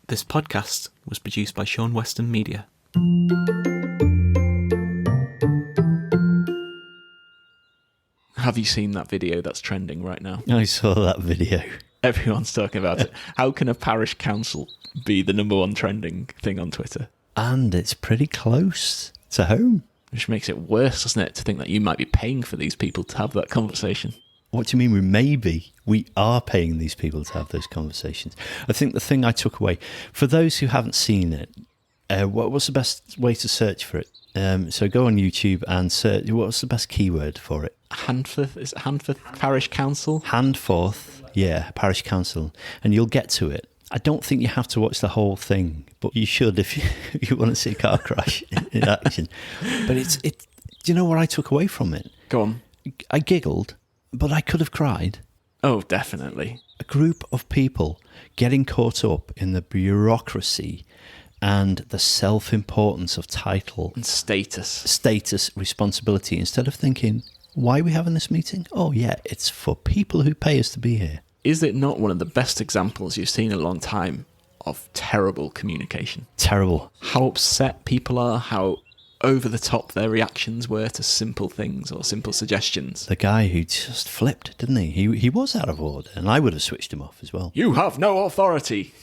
This podcast was produced by Sean Weston Media. Have you seen that video that's trending right now? I saw that video. Everyone's talking about it. How can a parish council be the number one trending thing on Twitter? And it's pretty close to home. Which makes it worse, doesn't it, to think that you might be paying for these people to have that conversation. What do you mean we are paying these people to have those conversations? I think the thing I took away, for those who haven't seen it, what's the best way to search for it? So go on YouTube and search, what's the best keyword for it? Handforth, is it Handforth Parish Council? Handforth, yeah, Parish Council. And you'll get to it. I don't think you have to watch the whole thing, but you should if you want to see a car crash in action. But do you know what I took away from it? Go on. I giggled, but I could have cried. Oh, definitely. A group of people getting caught up in the bureaucracy and the self-importance of title. And status. Status, responsibility, instead of thinking, why are we having this meeting? Oh, yeah, it's for people who pay us to be here. Is it not one of the best examples you've seen in a long time of terrible communication? Terrible. How upset people are, how over the top their reactions were to simple things or simple suggestions. The guy who just flipped, didn't he? He was out of order, and I would have switched him off as well. You have no authority.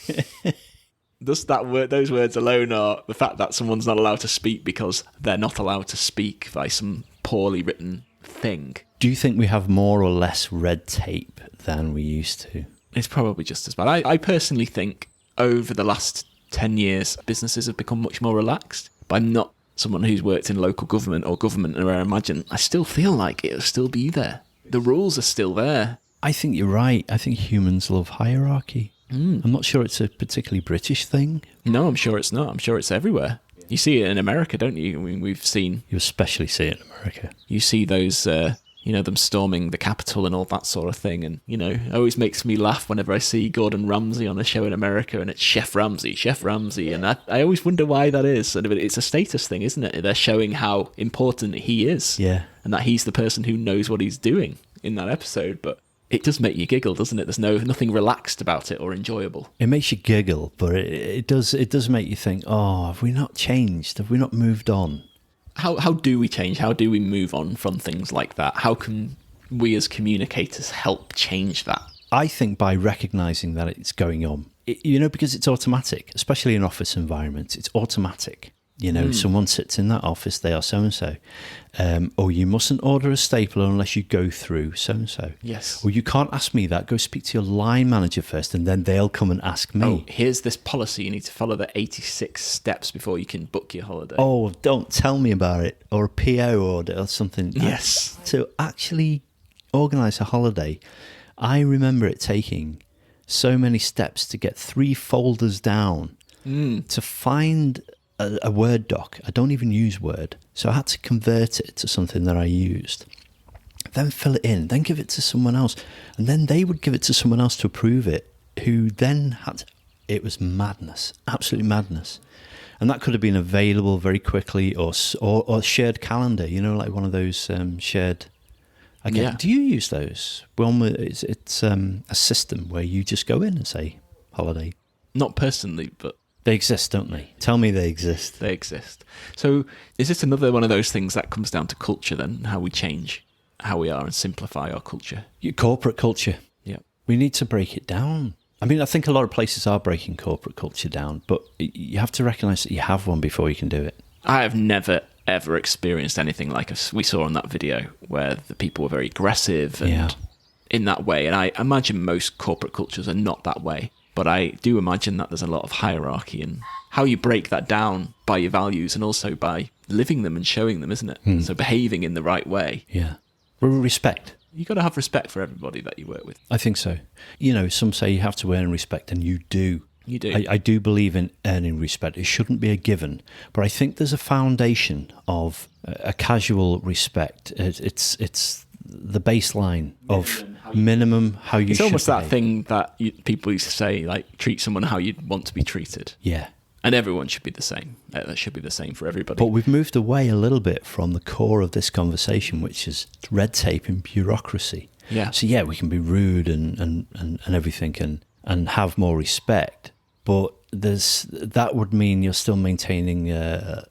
Those words alone are the fact that someone's not allowed to speak because they're not allowed to speak by some poorly written thing. Do you think we have more or less red tape than we used to? It's probably just as bad. I personally think over the last 10 years, businesses have become much more relaxed. But I'm not someone who's worked in local government or government, where I still feel like it'll still be there. The rules are still there. I think you're right. I think humans love hierarchy. I'm not sure it's a particularly British thing. No, I'm sure it's not. I'm sure it's everywhere. You see it in America, don't you? I mean, we've seen... You especially see it in America. You see those, them storming the Capitol and all that sort of thing. And, it always makes me laugh whenever I see Gordon Ramsay on a show in America and it's Chef Ramsay. And I always wonder why that is. And it's a status thing, isn't it? They're showing how important he is. Yeah. And that he's the person who knows what he's doing in that episode. But it does make you giggle, doesn't it? There's nothing relaxed about it or enjoyable. It makes you giggle, but it does make you think, oh, have we not changed? Have we not moved on? How do we change? How do we move on from things like that? How can we as communicators help change that? I think by recognising that it's going on. Because it's automatic, especially in office environments, it's automatic. Someone sits in that office, they are so-and-so. Or you mustn't order a stapler unless you go through so-and-so. Yes. Or you can't ask me that, go speak to your line manager first and then they'll come and ask me. Oh, here's this policy, you need to follow the 86 steps before you can book your holiday. Oh, don't tell me about it. Or a PO order or something. Yes. To actually organise a holiday, I remember it taking so many steps to get 3 folders down to find a Word doc. I don't even use Word. So I had to convert it to something that I used. Then fill it in, then give it to someone else. And then they would give it to someone else to approve it, who then had to... It was madness, absolutely madness. And that could have been available very quickly or shared calendar, like one of those shared... Okay. Yeah. Do you use those? Well, it's a system where you just go in and say, holiday. Not personally, but... They exist, don't they? Tell me they exist. They exist. So is this another one of those things that comes down to culture then, how we change how we are and simplify our culture? Your corporate culture. Yeah. We need to break it down. I mean, I think a lot of places are breaking corporate culture down, but you have to recognise that you have one before you can do it. I have never, ever experienced anything like we saw on that video where the people were very aggressive and in that way. And I imagine most corporate cultures are not that way. But I do imagine that there's a lot of hierarchy and how you break that down by your values and also by living them and showing them, isn't it? So behaving in the right way. Yeah. Respect. You've got to have respect for everybody that you work with. I think so. Some say you have to earn respect, and you do. You do. I do believe in earning respect. It shouldn't be a given. But I think there's a foundation of a casual respect. It's the baseline of minimum how you should. It's almost that thing that people used to say, like, treat someone how you'd want to be treated. Yeah. And everyone should be the same. That should be the same for everybody. But we've moved away a little bit from the core of this conversation, which is red tape and bureaucracy. Yeah. So yeah, we can be rude and everything and have more respect. But that would mean you're still maintaining a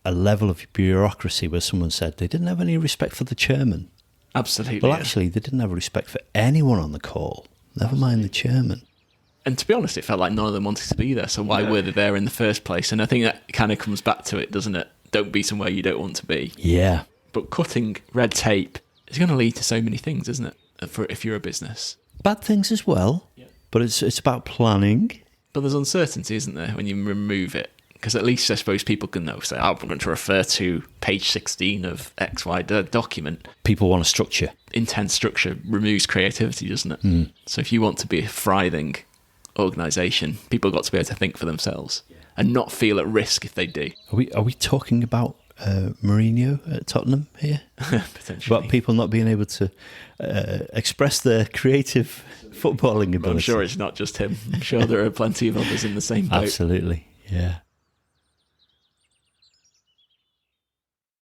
level of bureaucracy where someone said they didn't have any respect for the chairman. Absolutely. Well, actually, they didn't have respect for anyone on the call, never mind the chairman. And to be honest, it felt like none of them wanted to be there, so why were they there in the first place? And I think that kind of comes back to it, doesn't it? Don't be somewhere you don't want to be. Yeah. But cutting red tape is going to lead to so many things, isn't it? If you're a business. Bad things as well, but it's about planning. But there's uncertainty, isn't there, when you remove it? Because at least I suppose people can know, say, I'm going to refer to page 16 of XY document. People want a structure. Intense structure removes creativity, doesn't it? So if you want to be a thriving organisation, people got to be able to think for themselves and not feel at risk if they do. Are we talking about Mourinho at Tottenham here? Potentially. About people not being able to express their creative footballing ability? I'm sure it's not just him. I'm sure there are plenty of others in the same boat. Absolutely, yeah.